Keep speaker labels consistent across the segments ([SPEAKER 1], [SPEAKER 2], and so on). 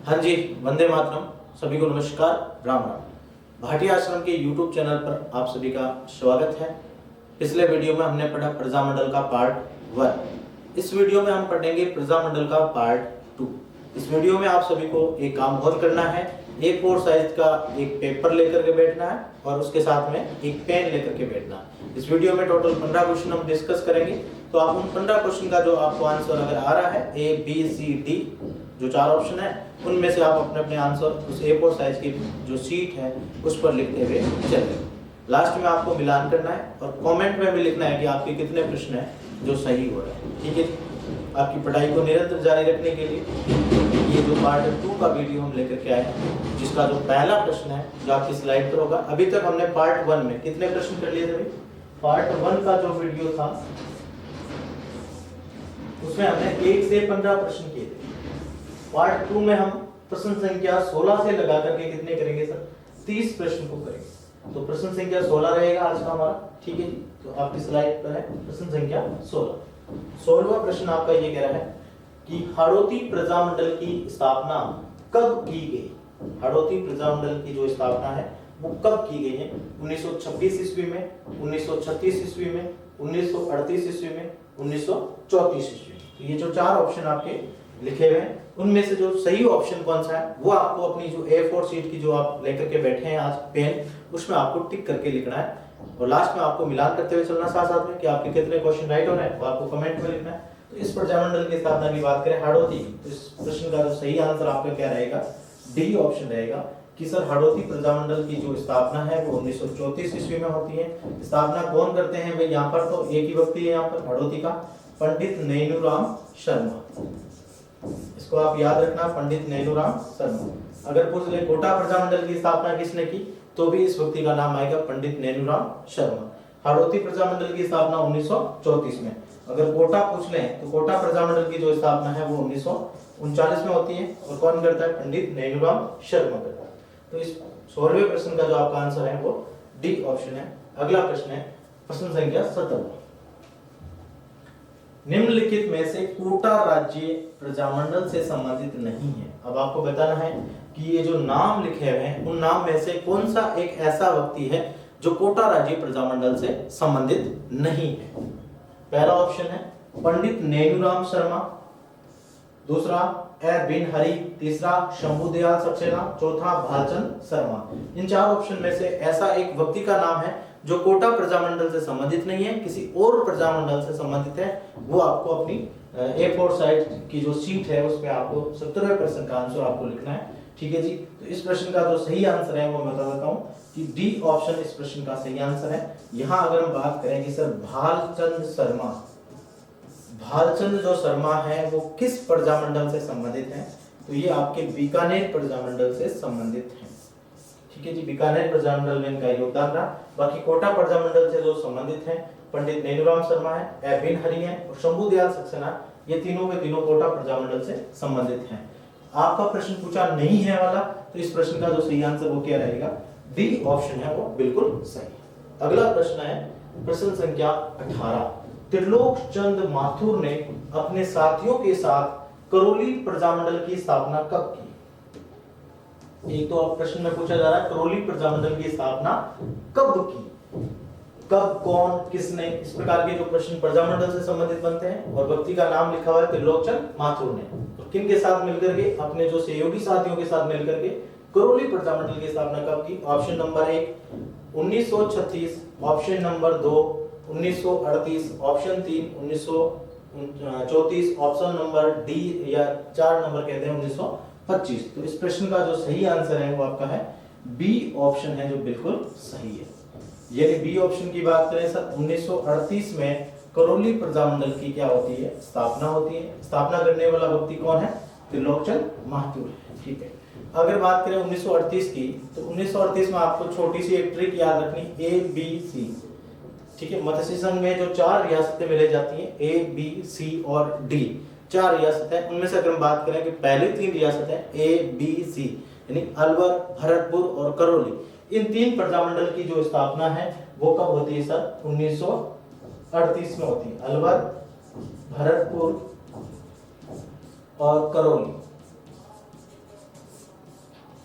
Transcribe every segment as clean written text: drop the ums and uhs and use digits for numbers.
[SPEAKER 1] हाँ जी, वंदे मातरम। सभी को नमस्कार, राम राम। भाटी आश्रम के YouTube चैनल पर आप सभी का स्वागत है। पिछले वीडियो में हमने पढ़ा प्रजामंडल का पार्ट 1। इस वीडियो में हम पढ़ेंगे प्रजामंडल का पार्ट 2। इस वीडियो में आप सभी को एक काम और करना है, A4 साइज का एक पेपर लेकर के बैठना है और उसके साथ में एक पेन लेकर के बैठना है। इस वीडियो में टोटल 15 क्वेश्चन हम डिस्कस करेंगे। तो आप उन 15 क्वेश्चन का जो आपको आंसर अगर आ रहा है A, B, C, D जो 4 ऑप्शन है, उनमें से आप अपने अपने आंसर उस A4 साइज की जो शीट है उस पर लिखते हुए चलें। लास्ट में आपको मिलान करना है और कमेंट में भी लिखना है कि आपके कितने प्रश्न हैं जो सही हो रहे हैं। ठीक है, आपकी पढ़ाई को निरंतर जारी रखने के लिए ये जो पार्ट 2 का वीडियो हम लेकर के आए हैं, जिसका जो पहला प्रश्न है जो आपकी स्लाइड पर होगा। अभी तक हमने पार्ट 1 में कितने प्रश्न कर लिए थे भाई? पार्ट 1 का जो वीडियो था उसमें हमने 1 से 15 प्रश्न किए थे। पार्ट 2 में हम प्रश्न संख्या 16 से लगा करके कितने करेंगे सर? 30 प्रश्न को करेंगे। तो प्रश्न संख्या 16 रहेगा आज का हमारा। ठीक है जी, तो आपकी स्लाइड पर है प्रश्न संख्या 16। 16वां प्रश्न आपका ये कह रहा है कि हाड़ौती प्रजामंडल की स्थापना कब की गई? हाड़ौती प्रजामंडल की जो स्थापना है वो कब की गई है? 1926 ईस्वी में, 1936 ईस्वी में, 1938 ईस्वी में, 1934 ईस्वी में। तो ये जो 4 ऑप्शन आपके लिखे हुए हैं, उनमें से जो सही ऑप्शन कौन सा है वो आपको अपनी जो A4 शीट की जो आप लेकर के बैठे हैं आज पेन, उसमें आपको टिक करके लिखना है और लास्ट में आपको मिलान करते हुए चलना साथ साथ में कि आपके कितने क्वेश्चन राइट हो रहे हैं वो आपको कमेंट में लिखना है। तो इस प्रजामंडल की स्थापना की बात करें हाड़ौती, तो इस प्रश्न का जो सही आंसर आपका क्या रहेगा? डी ऑप्शन रहेगा कि सर हाड़ौती प्रजामंडल की जो स्थापना है वो 1934 ईस्वी में होती है। स्थापना कौन करते हैं भाई? यहाँ पर तो एक ही व्यक्ति है यहाँ पर हाड़ौती का, पंडित नैनूराम शर्मा। इसको आप याद रखना, पंडित नैनूराम शर्मा। अगर पूछ ले कोटा प्रजामंडल की स्थापना किसने की, तो भी इस व्यक्ति का नाम आएगा पंडित नैनूराम शर्मा। हाड़ौती प्रजामंडल की स्थापना 1934 में। अगर कोटा पूछ लें तो कोटा प्रजामंडल की जो स्थापना है वो 1939 में होती है और कौन करता है? पंडित नैनूराम शर्मा करता है। तो इस 16वें प्रश्न का जो आपका आंसर है वो डी ऑप्शन है। अगला प्रश्न है प्रश्न संख्या 17। निम्नलिखित में से कोटा राज्य प्रजामंडल से संबंधित नहीं है। अब आपको बताना है कि ये जो नाम लिखे हुए हैं उन नाम में से कौन सा एक ऐसा व्यक्ति है जो कोटा राज्य प्रजामंडल से संबंधित नहीं है। पहला ऑप्शन है पंडित नैनूराम शर्मा, दूसरा ए बिन हरि, तीसरा शंभुदयाल सक्सेना, चौथा भालचंद शर्मा। इन 4 ऑप्शन में से ऐसा एक व्यक्ति का नाम है जो कोटा प्रजामंडल से संबंधित नहीं है, किसी और प्रजामंडल से संबंधित है। वो आपको अपनी A4 साइज की जो शीट है उस पे आपको 17वें प्रश्न का आंसर आपको लिखना है। ठीक है जी, तो इस प्रश्न का जो सही आंसर है वो मैं बता देता हूँ कि डी ऑप्शन इस प्रश्न का सही आंसर है। यहाँ अगर हम बात करें कि सर भालचंद शर्मा, भालचंद जो शर्मा है वो किस प्रजामंडल से संबंधित है? तो ये आपके बीकानेर प्रजामंडल से संबंधित है। ठीक है जी, बीकानेर प्रजामंडल में इनका योगदान रहा। बाकी कोटा प्रजामंडल से जो संबंधित है पंडित नैनूराम शर्मा है, ए बिन हरि है और शंभुदयाल सक्सेना, ये तीनों के तीनों कोटा प्रजामंडल से संबंधित हैं। आपका प्रश्न पूछा नहीं है वाला, तो इस प्रश्न का जो सही आंसर वो क्या रहेगा? डी ऑप्शन है वो बिल्कुल सही। अगला प्रश्न है प्रश्न संख्या 18। त्रिलोक चंद माथुर ने अपने साथियों के साथ करौली प्रजामंडल की स्थापना कब की? एक तो आप प्रश्न में पूछा जा रहा है करौली प्रजामंडल की स्थापना कब की, कब, कौन, किसने, इस प्रकार के जो प्रश्न प्रजामंडल से संबंधित बनते हैं और व्यक्ति का नाम लिखा हुआ है त्रिलोकचंद माथुर ने, तो किन के साथ मिलकर के? अपने जो सहयोगी साथियों के साथ मिलकर के करौली प्रजामंडल की स्थापना कब की? Option number 1 1936, option number 2 1938, option 3 1934, option number D या 4 नंबर कहते हैं 1925। तो इस प्रश्न का जो सही आंसर है वो आपका है बी ऑप्शन है जो बिल्कुल सही है। यदि बी ऑप्शन की बात करें सर 1938 में करौली प्रजामंडल की क्या होती है? स्थापना होती है। स्थापना करने वाला व्यक्ति कौन है? त्रिलोकचंद माथुर है। ठीक है, अगर बात करें 1938 की, तो 1938 में आपको छोटी सी एक ट्रिक याद रखनी, ए बी सी। ठीक है, मत्स्य संघ में जो 4 रियासतें मिले जाती हैं ए बी सी और डी, 4 रियासतें, उनमें से अगर हम बात करें कि पहली 3 रियासतें ए बी सी यानी अलवर, भरतपुर और करौली, इन 3 प्रजामंडल की जो स्थापना है वो कब होती है सर? 1938 में होती है। अलवर, भरतपुर और करौली,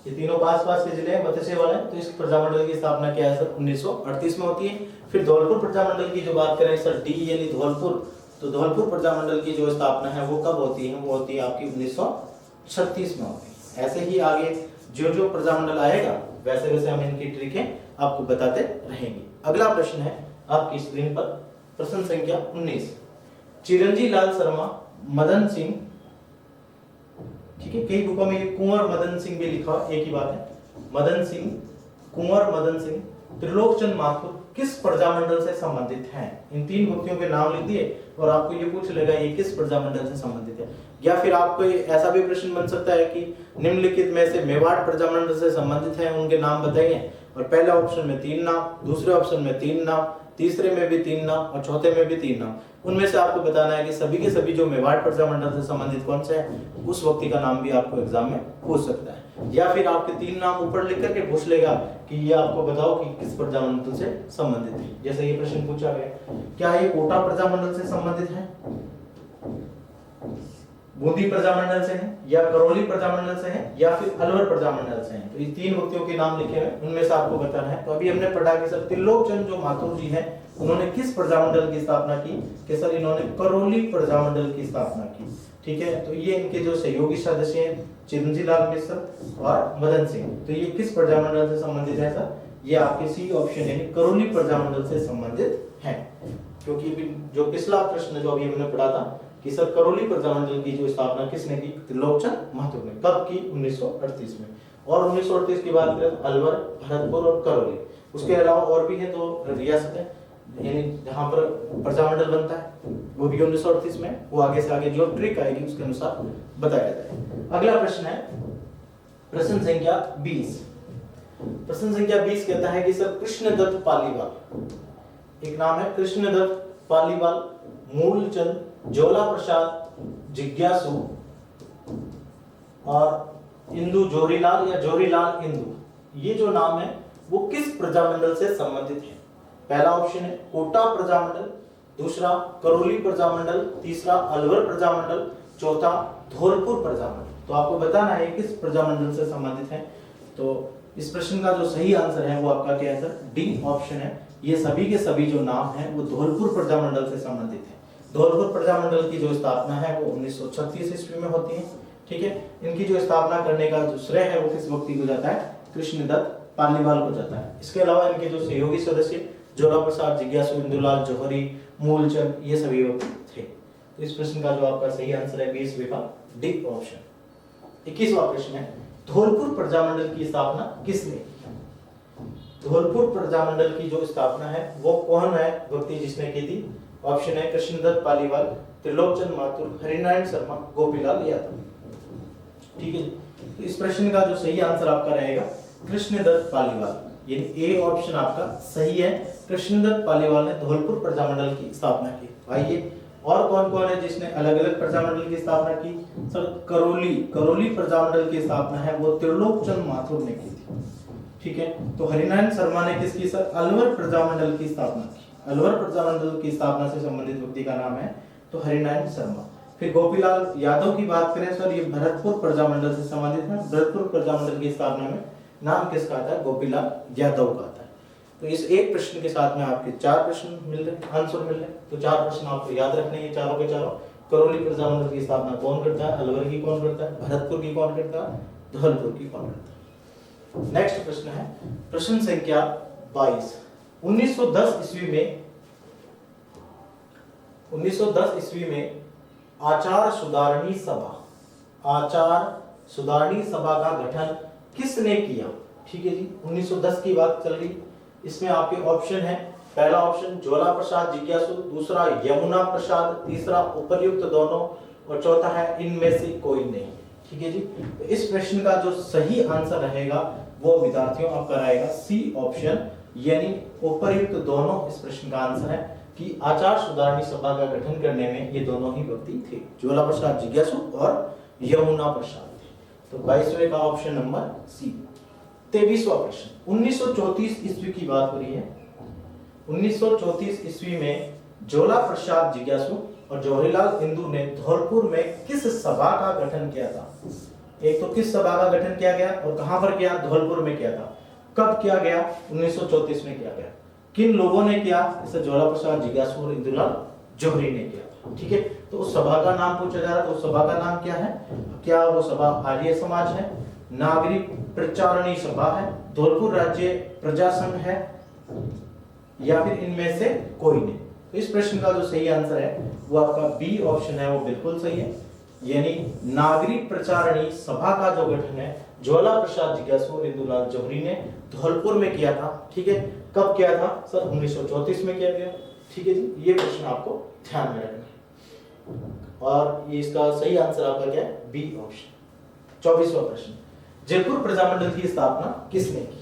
[SPEAKER 1] ये तीनों पास पास के जिले हैं, मत्स्य वाले, तो इस प्रजामंडल की स्थापना क्या है सर 1938 में होती है। फिर धौलपुर प्रजामंडल की जो बात करें सर डी यानी धौलपुर, तो धौलपुर प्रजामंडल की जो स्थापना है वो कब होती है, वो होती है आपकी 1936 में होती है। ऐसे ही आगे जो जो प्रजामंडल आएगा वैसे वैसे हम इनकी ट्रिकें आपको बताते रहेंगे। अगला प्रश्न है आपकी स्क्रीन पर, प्रश्न संख्या 19। चिरंजी लाल शर्मा, मदन सिंह, ठीक है, कई बुकों में कुंवर मदन सिंह भी लिखा, एक ही बात है, मदन सिंह, कुंवर मदन सिंह, त्रिलोकचंद माथुर किस प्रजामंडल से संबंधित हैं? इन तीन व्यक्तियों के नाम लिख दिए और आपको ये पूछ लेगा ये किस प्रजामंडल से संबंधित है। या फिर आपको ऐसा भी प्रश्न बन सकता है कि निम्नलिखित में से मेवाड़ प्रजामंडल से संबंधित हैं, उनके नाम बताइए, और पहले ऑप्शन में 3 नाम, दूसरे ऑप्शन में 3 नाम, तीसरे में भी 3 नाम और चौथे में भी 3 नाम। उनमें से आपको बताना है कि सभी के सभी जो मेवाड़ प्रजामंडल से संबंधित कौन से हैं, उस व्यक्ति का नाम भी आपको एग्जाम में पूछ सकता है। या फिर आपके 3 नाम ऊपर लिख करके पूछ लेगा कि ये आपको बताओ कि किस प्रजामंडल से संबंधित है। जैसे ये प्रश्न पूछा गया, क्या ये कोटा प्रजामंडल से संबंधित है, बूंदी प्रजामंडल से है, या करौली प्रजामंडल से है, या फिर अलवर प्रजामंडल से है। तो ये 3 व्यक्तियों के नाम लिखे हैं, उनमें से आपको बताना है। तो अभी हमने पढ़ा कि सर त्रिलोकचंद जो माथुर जी हैं उन्होंने किस प्रजामंडल की स्थापना की, कि सर इन्होंने करौली प्रजामंडल की स्थापना की। ठीक है, तो ये इनके जो सहयोगी सदस्य हैं चिरंजी लाल मिश्र और मदन सिंह, तो ये किस प्रजामंडल से संबंधित है सर, ये आपके सी ऑप्शन यानी करौली प्रजामंडल से संबंधित है। क्योंकि जो पिछला प्रश्न जो अभी हमने पढ़ा था कि सर करौली प्रजामंडल की जो स्थापना किसने की, त्रिलोकचंद माथुर ने, कब की, 1938 में। और 1938 की बात करें अलवर, भरतपुर और करौली, उसके अलावा और भी है तो रियासतें यानी जहां पर प्रजामंडल बनता है वो भी 1938 में, वो आगे से आगे जो ट्रिक आएगी उसके अनुसार बताया जाए। अगला प्रश्न है प्रश्न संख्या 20। प्रश्न संख्या 20 कहता है कि सर कृष्णदत्त पालीवाल, एक नाम है कृष्णदत्त पालीवाल, मूलचंद, ज्वाला प्रसाद जिज्ञासु और इंदु जोरीलाल या जोरीलाल इंदु, ये जो नाम है वो किस प्रजामंडल से संबंधित है? पहला ऑप्शन है कोटा प्रजामंडल, दूसरा करौली प्रजामंडल, तीसरा अलवर प्रजामंडल, चौथा धौलपुर प्रजामंडल। तो आपको बताना है किस प्रजामंडल से संबंधित है। तो इस प्रश्न का जो सही आंसर है वो आपका क्या है सर, डी ऑप्शन है। ये सभी के सभी जो नाम हैं वो धौलपुर प्रजामंडल से संबंधित है। धौलपुर प्रजामंडल की जो स्थापना है वो 1936 ईस्वी में होती है। ठीक है, इनकी जो स्थापना करने का जो श्रेय है वो किस व्यक्ति को जाता है, कृष्णदत्त पालीवाल को जाता है। इसके अलावा इनके जो सहयोगी सदस्य ज्वाला प्रसाद, जिज्ञासु, इंदुलाल, जौहरी, मूलचंद, ये सभी व्यक्ति थे। तो इस प्रश्न का जो आपका सही आंसर है 20 का डी ऑप्शन। 21वां प्रश्न है धौलपुर प्रजामंडल की स्थापना किसने की? धौलपुर प्रजामंडल की जो स्थापना है वो कौन है व्यक्ति जिसने की थी? ऑप्शन है कृष्णदत्त पालीवाल, त्रिलोकचंद माथुर, हरिनारायण शर्मा, गोपीलाल यादव। ठीक है, तो इस प्रश्न का जो सही आंसर आपका रहेगा कृष्णदत्त पालीवाल, यानी ए ऑप्शन आपका सही है। कृष्णदत्त पालीवाल ने धौलपुर प्रजामंडल की स्थापना की। आइए और कौन कौन है जिसने अलग अलग प्रजामंडल की स्थापना की? सर करौली प्रजामंडल की स्थापना है वो त्रिलोकचंद माथुर ने की थी। ठीक है, तो हरिनारायण शर्मा ने किसकी सर, अलवर प्रजामंडल की स्थापना की। अलवर प्रजामंडल की स्थापना से संबंधित व्यक्ति का नाम है तो हरिनारायण शर्मा। फिर गोपीलाल यादव की बात करें सर, ये भरतपुर प्रजामंडल से संबंधित है। भरतपुर प्रजामंडल की स्थापना में नाम किसका आता है, गोपीलाल यादव का आता है। तो इस एक प्रश्न के साथ में आपके 4 प्रश्न मिल रहे, आंसर मिल रहे। तो 4 प्रश्न आपको याद रखने हैं चारों के चारों। करौली प्रजामंडल की स्थापना कौन करता है, अलवर की कौन करता है, भरतपुर की कौन करता है, धौलपुर की कौन करता है। नेक्स्ट प्रश्न है प्रश्न संख्या 22। 1910 ईस्वी में आचार सुधारणी सभा का गठन किसने किया? ठीक है जी, 1910 की बात चल रही। इसमें आपके ऑप्शन है, पहला ऑप्शन ज्वाला प्रसाद जिज्ञासु, दूसरा यमुना प्रसाद, तीसरा उपर्युक्त दोनों और चौथा है इनमें से कोई नहीं। ठीक है जी, तो इस प्रश्न का जो सही आंसर रहेगा वो विद्यार्थियों आपका रहेगा सी ऑप्शन, यानी उपर्युक्त दोनों। इस प्रश्न का आंसर है कि आचार सुधारणी सभा का गठन करने में ये दोनों ही व्यक्ति थे, ज्वाला प्रसाद जिज्ञासु और यमुना प्रसाद। तो 22वें का ऑप्शन नंबर सी। 23वां प्रश्न 1934 ईस्वी की बात हो रही है। 1934 ईस्वी में ज्वाला प्रसाद जिज्ञासु और जवाहरलाल इंदु ने धौलपुर में किस सभा का गठन किया था? एक तो किस सभा का गठन किया गया और कहां पर किया, धौलपुर में किया था। कब किया गया, 1934 में किया गया। किन लोगों ने किया, जैसे ज्वाला प्रसाद जिज्ञासु और इंदुलाल जौहरी ने किया। ठीक है, तो उस सभा का नाम पूछा जा रहा है, तो उस सभा का नाम क्या है, क्या वो सभा आर्य समाज है, नागरिक प्रचारणी सभा है, धौलपुर राज्य प्रजा संघ है, या फिर इनमें से कोई नहीं। तो इस प्रश्न का जो सही आंसर है वो आपका बी ऑप्शन है, वो बिल्कुल सही है। यानी नागरिक प्रचारणी सभा का जो गठन है ज्वाला प्रसाद जिज्ञासु और इंदुलाल जौहरी ने धौलपुर में किया था। ठीक है, कब किया था सर, 1934 में किया गया। ठीक है जी, ये प्रश्न आपको ध्यान में रखना और ये इसका सही आंसर आपका क्या है, बी ऑप्शन। 24वां प्रश्न, जयपुर प्रजामंडल की स्थापना किसने की।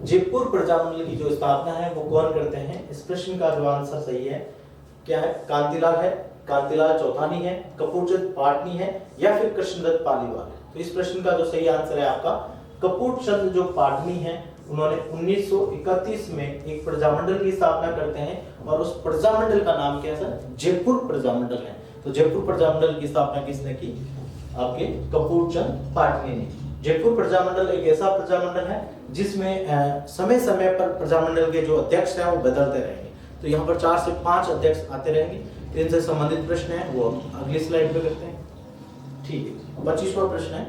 [SPEAKER 1] जयपुर प्रजामंडल की जो स्थापना है वो कौन करते हैं, इस प्रश्न का जो आंसर सही है क्या है, कांतिलाल है, कांतिलाल चौथानी है, कपूरचंद पाटनी है, या फिर कृष्णदत्त पालीवाल है। तो इस प्रश्न का जो सही आंसर है आपका कपूरचंद जो पाटनी है, उन्होंने 1931 में एक प्रजामंडल की स्थापना करते हैं और उस प्रजामंडल का नाम क्या है सर, जयपुर प्रजामंडल है। तो जयपुर प्रजामंडल की स्थापना किसने की, आपके कपूरचंद पाटनी ने। जयपुर प्रजामंडल एक ऐसा प्रजामंडल है जिसमें समय समय पर प्रजामंडल के जो अध्यक्ष हैं वो बदलते रहेंगे। तो यहाँ पर 4 से 5 अध्यक्ष आते रहेंगे। तो इनसे संबंधित प्रश्न है वो अगली स्लाइड पे करते हैं। ठीक है, 25वां प्रश्न है,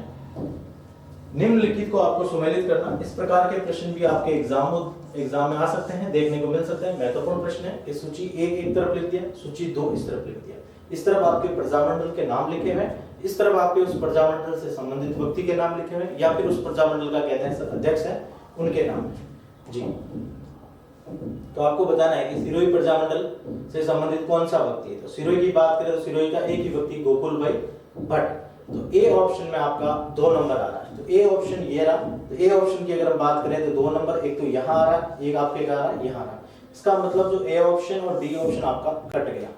[SPEAKER 1] निम्नलिखित को आपको सुमेलित करना। इस प्रकार के प्रश्न भी आपके एग्जाम में आ सकते हैं, देखने को मिल सकते हैं। महत्वपूर्ण प्रश्न है कि सूची 1 एक तरफ लिख दिया, सूची 2 इस तरफ लिख दिया। इस तरफ आपके प्रजामंडल के नाम लिखे हुए, इस तरफ आपके उस प्रजामंडल से संबंधित व्यक्ति के नाम लिखे हुए, या फिर उस प्रजामंडल का कहते हैं अध्यक्ष है उनके नाम जी। तो आपको बताना है कि सिरोही प्रजामंडल से संबंधित कौन सा व्यक्ति है। तो सिरोही की बात करें तो सिरोही का एक ही व्यक्ति गोकुल भाई भट्ट। तो ए ऑप्शन में आपका 2 नंबर आ रहा है। तो ए ऑप्शन ये रहा। तो ए ऑप्शन की अगर हम बात करें तो 2 नंबर, एक तो यहाँ आ रहा है, एक आपके का आ रहा है यहाँ आ रहा है। इसका मतलब जो ए ऑप्शन और डी ऑप्शन आपका कट गया।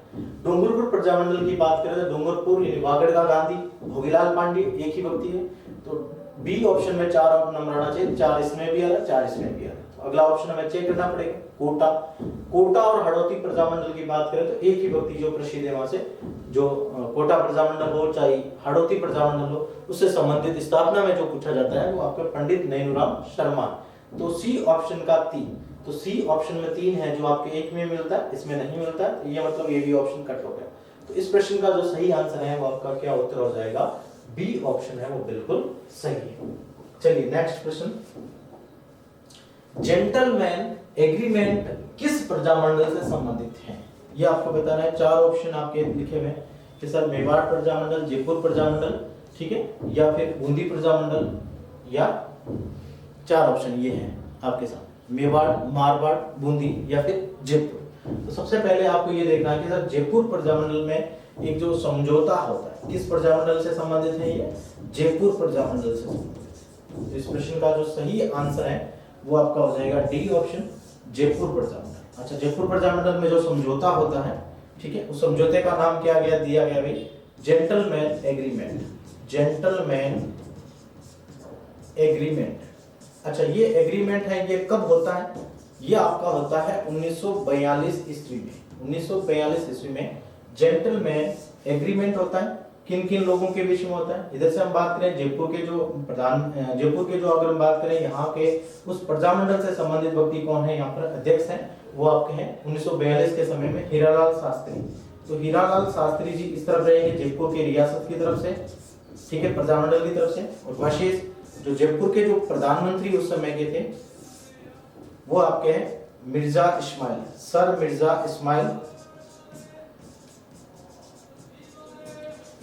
[SPEAKER 1] डूंगरपुर प्रजामंडल की बात करें तो डूंगरपुर यानी वागड़ का गांधी भोगीलाल पांडे एक ही व्यक्ति है। तो बी ऑप्शन में 4 नंबर आना चाहिए, 4 इसमें भी आ रहा, 4 इसमें भी आ रहा। तो अगला ऑप्शन हमें चेक करना पड़ेगा, कोटा। कोटा और हड़ौती प्रजामंडल की बात करें तो एक ही व्यक्ति जो प्रसिद्ध है वहां से, जो कोटा प्रजामंडल हो चाहे हड़ौती प्रजामंडल हो, उससे संबंधित स्थापना में जो पूछा जाता है वो आपके पंडित नैनूराम शर्मा। तो सी ऑप्शन का 3, तो सी ऑप्शन में 3 है जो आपके एक में मिलता है, इसमें नहीं मिलता है। तो ये मतलब ये भी ऑप्शन कट हो गया। तो इस प्रश्न का जो सही आंसर है वो आपका क्या उत्तर हो जाएगा, बी ऑप्शन है वो बिल्कुल सही है। चलिए नेक्स्ट प्रश्न, जेंटलमैन एग्रीमेंट किस प्रजामंडल से संबंधित है, ये आपको बताना है। 4 ऑप्शन आपके लिखे हुए हैं कि सर मेवाड़ प्रजामंडल, जयपुर प्रजामंडल, ठीक है, या फिर बूंदी प्रजामंडल, या 4 ऑप्शन ये हैं आपके साथ, मेवाड़, मारवाड़, बूंदी या फिर जयपुर। तो सबसे पहले आपको ये देखना है कि सर जयपुर प्रजामंडल में एक जो समझौता होता है किस प्रजामंडल से संबंधित है, ये जयपुर प्रजामंडल से संबंधित। तो इस प्रश्न का जो सही आंसर है वो आपका हो जाएगा डी ऑप्शन, जयपुर प्रजामंडल। अच्छा, जयपुर प्रजामंडल में जो समझौता होता है, ठीक है, उस समझौते का नाम क्या गया, दिया गया भाई जेंटलमैन एग्रीमेंट। Gentleman agreement. अच्छा, ये एग्रीमेंट है, ये कब होता है, ये आपका होता है 1942 ईस्वी में। 1942 ईस्वी में जेंटलमैन एग्रीमेंट होता है। किन किन लोगों के बीच में होता है, इधर से हम बात करें जयपुर के जो अगर हम बात करें यहाँ के उस प्रजामंडल से संबंधित व्यक्ति कौन है, यहाँ पर अध्यक्ष हैं, वो आपके हैं 1942 के समय में हीरालाल शास्त्री। तो हीरालाल शास्त्री जी इस तरफ रहेंगे जयपुर के रियासत की तरफ से, ठीक है, प्रजामंडल की तरफ से। और वशिष्ठ जो जयपुर के जो प्रधानमंत्री उस समय के थे वो आपके हैं मिर्जा इस्माइल, सर मिर्जा इस्माइल।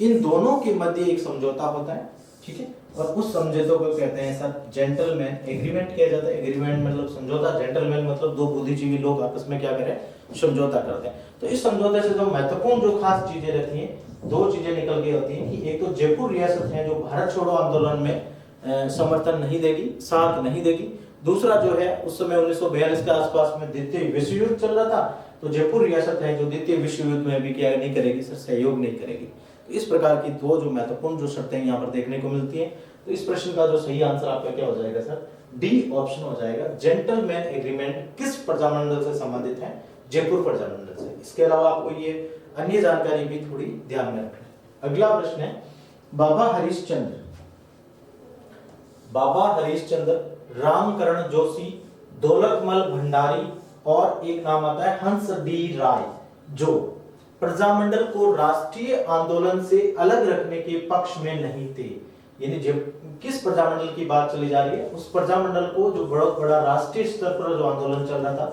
[SPEAKER 1] इन दोनों के मध्य एक समझौता होता है, ठीक है, और उस समझौते को कहते हैं सर जेंटलमैन एग्रीमेंट किया जाता है। एग्रीमेंट मतलब समझौता, जेंटलमैन मतलब 2 बुद्धिजीवी लोग आपस में क्या करें, समझौता करते हैं। तो इस समझौते से जो महत्वपूर्ण जो खास चीजें रहती हैं, 2 चीजें निकल के होती हैं कि एक तो जयपुर रियासत है जो भारत छोड़ो आंदोलन में समर्थन नहीं देगी, साथ नहीं देगी। दूसरा जो है उस समय 1942 के आसपास में द्वितीय विश्व युद्ध चल रहा था, तो जयपुर रियासत है जो द्वितीय विश्व युद्ध में भी क्या नहीं करेगी सर, सहयोग नहीं करेगी। तो इस प्रकार की 2 जो महत्वपूर्ण जो शर्तें यहाँ पर देखने को मिलती हैं। तो इस प्रश्न का जो सही आंसर आपका क्या हो जाएगा सर, डी ऑप्शन हो जाएगा। जेंटलमैन एग्रीमेंट किस प्रजामंडल से संबंधित है, जयपुर प्रजामंडल से। इसके अलावा आपको ये अन्य जानकारी भी थोड़ी ध्यान में रखना है। अगला प्रश्न है बाबा हरिश्चंद्र, बाबा हरिश्चंद्र, रामकरण जोशी, दौलतमल भंडारी और एक नाम आता है हंस डी राय, जो प्रजामंडल को राष्ट्रीय आंदोलन से अलग रखने के पक्ष में नहीं थे। यानी जब किस प्रजामंडल की बात चली जा रही है, उस प्रजामंडल को जो बहुत बड़ा राष्ट्रीय स्तर पर जो आंदोलन चल रहा था,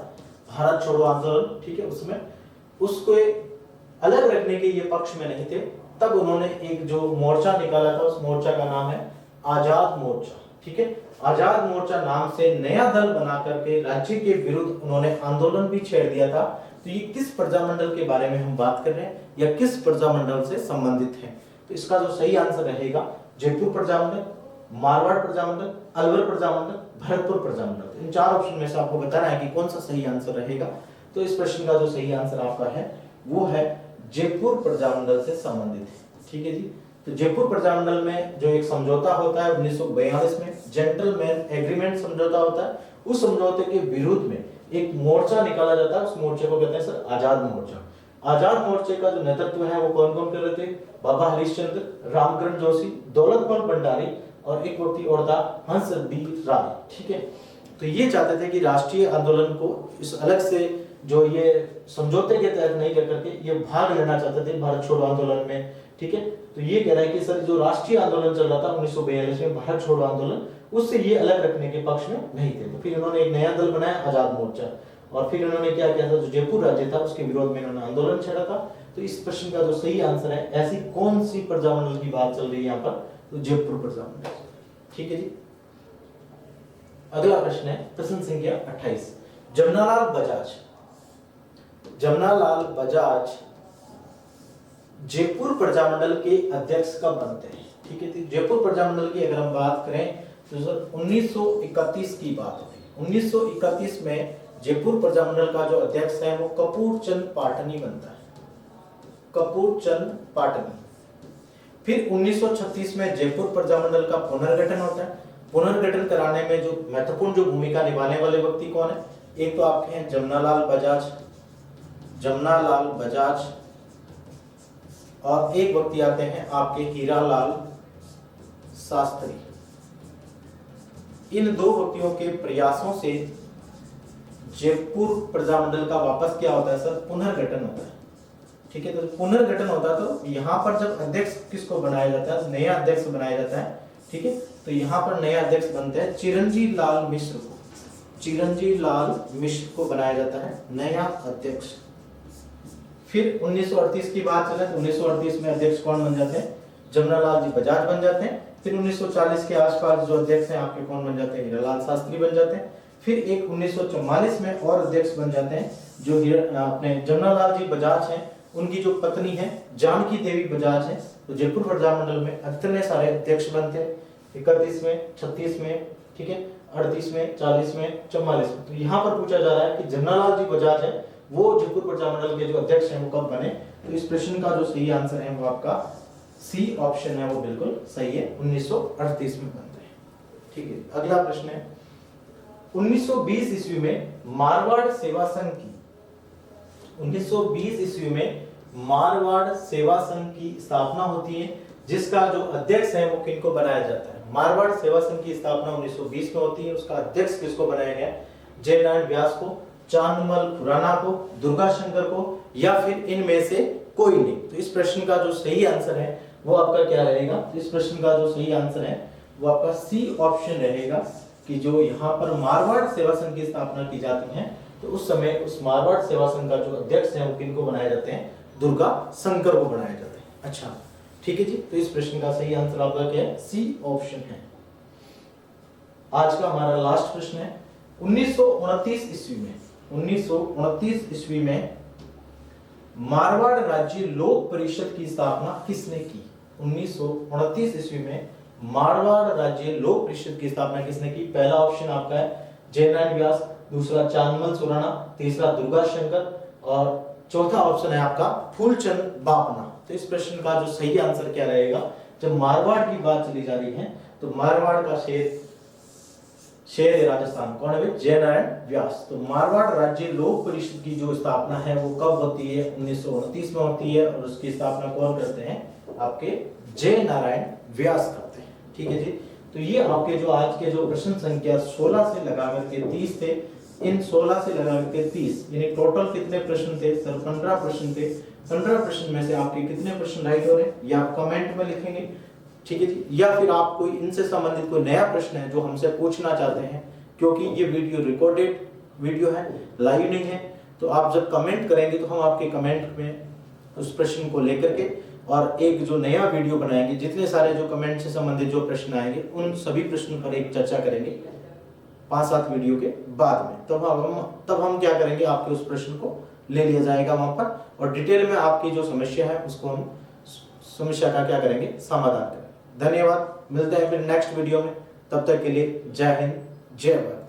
[SPEAKER 1] भारत छोड़ो आंदोलन, ठीक है, उसमें उसको अलग रखने के ये पक्ष में नहीं थे। तब उन्होंने एक जो मोर्चा निकाला था, उस मोर्चा का नाम है आजाद मोर्चा, ठीक है। आजाद मोर्चा नाम से नया दल बना करके राज्य के विरुद्ध उन्होंने आंदोलन भी छेड़ दिया था। तो ये किस प्रजामंडल के बारे में हम बात कर रहे हैं या किस प्रजामंडल से संबंधित है? तो इसका जो सही आंसर रहेगा जयपुर प्रजामंडल, मारवाड़ प्रजामंडल, अलवर प्रजामंडल, भरतपुर प्रजामंडल। इन चार ऑप्शन में से आपको बताना है कि कौन सा सही आंसर रहेगा। तो इस प्रश्न का जो सही आंसर आपका है वो है जयपुर प्रजामंडल से संबंधित है, ठीक है जी। तो जयपुर प्रजामंडल में जो एक समझौता होता है 1942 में, जेंटलमैन एग्रीमेंट समझौता होता है, उस समझौते के विरुद्ध में एक मोर्चा निकाला जाता है। उस मोर्चे को कहते हैं सर आजाद मोर्चा। आजाद मोर्चे का जो नेतृत्व है वो कौन कौन कर रहे थे? बाबा हरिश्चंद्र, रामकरण जोशी, दौलतमल भंडारी और एक व्यक्ति और था हंस डी राय, ठीक है। तो ये चाहते थे कि राष्ट्रीय आंदोलन को इस अलग से जो ये समझौते के तहत नहीं कर करके ये भाग लेना चाहते थे भारत छोड़ो आंदोलन में, ठीक है। तो ये कह रहा है कि सर जो राष्ट्रीय आंदोलन चल रहा था 1942 में भारत छोड़ो आंदोलन, उससे ये अलग रखने के पक्ष में नहीं थे। तो फिर इन्होंने एक नया दल बनाया आजाद मोर्चा, और फिर इन्होंने क्या किया था, जो जयपुर राज्य था उसके विरोध में इन्होंने आंदोलन छेड़ा था। तो इस प्रश्न का जो सही आंसर है, ऐसी कौन सी प्रजामंडल की बात चल रही है यहाँ पर? तो जयपुर प्रजामंडल, ठीक है जी। अगला प्रश्न है प्रश्न संख्या 28। जमनालाल बजाज, जमनालाल बजाज जयपुर प्रजामंडल के अध्यक्ष कब बनते हैं? ठीक है, तो जयपुर प्रजामंडल की अगर हम बात करें तो सर 1931 की बात होगी। 1931 में जयपुर प्रजामंडल का जो अध्यक्ष है वो कपूर चंद पाटनी बनता है, कपूर चंद पाटनी। फिर 1936 में जयपुर प्रजामंडल का पुनर्गठन होता है। पुनर्गठन कराने में जो महत्वपूर्ण जो भूमिका निभाने वाले व्यक्ति कौन है? एक तो आपके हैं जमनालाल बजाज, जमनालाल बजाज, और एक व्यक्ति आते हैं आपके हीरालाल शास्त्री। इन दो व्यक्तियों के प्रयासों से जयपुर प्रजामंडल का वापस क्या होता है सर? पुनर्गठन होता है, ठीक है। तो पुनर्गठन होता है तो यहाँ पर जब अध्यक्ष किसको बनाया जाता है? नया अध्यक्ष बनाया जाता है, ठीक है। तो यहाँ पर नया अध्यक्ष बनते हैं चिरंजीव लाल मिश्र को, चिरंजीव लाल मिश्र को बनाया जाता है नया अध्यक्ष। फिर 1938 की बात चले तो 1938 में अध्यक्ष कौन बन जाते हैं? जमनालाल जी बजाज बन जाते हैं। फिर 1940 के आसपास जो अध्यक्ष हैं आपके कौन बन जाते हैं? हीरालाल शास्त्री बन जाते हैं। फिर एक 1944 में और अध्यक्ष बन जाते हैं जो अपने जमनालाल जी बजाज हैं, उनकी जो पत्नी है जानकी देवी बजाज है। तो जयपुर प्रजामंडल में इतने सारे अध्यक्ष बनते हैं 31 में, 36 में, ठीक है, 38 में, 40 में, 44 में। तो यहाँ पर पूछा जा रहा है कि जमनालाल जी बजाज है वो जयपुर प्रजामंडल के जो अध्यक्ष हैं वो कब बने? तो इस प्रश्न का जो सही आंसर है वो आपका सी ऑप्शन है, वो बिल्कुल सही है, 1938 में बनते हैं, ठीक है। अगला प्रश्न है 1920 ईस्वी में मारवाड़ सेवा संघ की, 1920 ईस्वी में मारवाड़ सेवा संघ की स्थापना होती है, जिसका जो अध्यक्ष है वो किनको बनाया जाता है? मारवाड़ सेवा संघ की स्थापना 1920 में होती है, उसका अध्यक्ष किसको बनाया गया? जयनारायण व्यास को, चांदमल खुराना को, दुर्गा शंकर को, या फिर इनमें से कोई नहीं। तो इस प्रश्न का जो सही आंसर है वो आपका क्या रहेगा? तो इस प्रश्न का जो सही आंसर है वो आपका सी ऑप्शन रहेगा कि जो यहाँ पर मारवाड़ सेवा संघ की स्थापना की जाती है तो उस समय उस मारवाड़ सेवा संघ का जो अध्यक्ष है वो किनको बनाए जाते हैं? दुर्गा शंकर को बनाया जाता है। अच्छा, ठीक है जी। तो इस प्रश्न का सही आंसर आपका क्या है? सी ऑप्शन है। आज का हमारा लास्ट प्रश्न है 1929 ईस्वी में, 1929 ईस्वी में मारवाड़ राज्य लोक परिषद की स्थापना किसने की? 1929 ईस्वी में मारवाड़ राज्य लोक परिषद की स्थापना किसने की? पहला ऑप्शन आपका है जयनारायण व्यास, दूसरा चांदमल सुराणा, तीसरा दुर्गा शंकर और चौथा ऑप्शन है आपका फूलचंद बापना। तो इस प्रश्न का जो सही आंसर क्या रहेगा? जब मारवाड़ की बात चली जा रही है तो मारवाड़ का शेर राजस्थान कौन है? जयनारायण व्यास। तो मारवाड़ राज्य लोक परिषद की जो स्थापना है वो कब होती है? 1929 में होती है, और उसकी स्थापना कौन करते हैं? आपके जय नारायण व्यास करते हैं। ठीक है जी। तो ये आपके जो आज के जो प्रश्न संख्या 16 से लगा करके 30 थे, इन 16 से लगा करके 30 यानी टोटल कितने प्रश्न थे सर? 15 प्रश्न थे। 15 प्रश्न में से आपके कितने प्रश्न राइट हो रहे हैं ये आप कमेंट में लिखेंगे। ठीक है जी। या फिर आप कोई इनसे संबंधित कोई नया प्रश्न है जो हमसे पूछना चाहते हैं, क्योंकि ये वीडियो रिकॉर्डेड वीडियो है, लाइव नहीं है, तो आप जब कमेंट करेंगे तो हम आपके कमेंट में उस प्रश्न को लेकर के और एक जो नया वीडियो बनाएंगे, जितने सारे जो कमेंट से संबंधित जो प्रश्न आएंगे उन सभी प्रश्नों पर एक चर्चा करेंगे 5-7 वीडियो के बाद में। तब हम क्या करेंगे, आपके उस प्रश्न को ले लिया जाएगा वहां पर और डिटेल में आपकी जो समस्या है उसको हम समस्या का क्या करेंगे, समाधान करेंगे। धन्यवाद, मिलते हैं फिर नेक्स्ट वीडियो में। तब तक के लिए जय हिंद, जय भारत।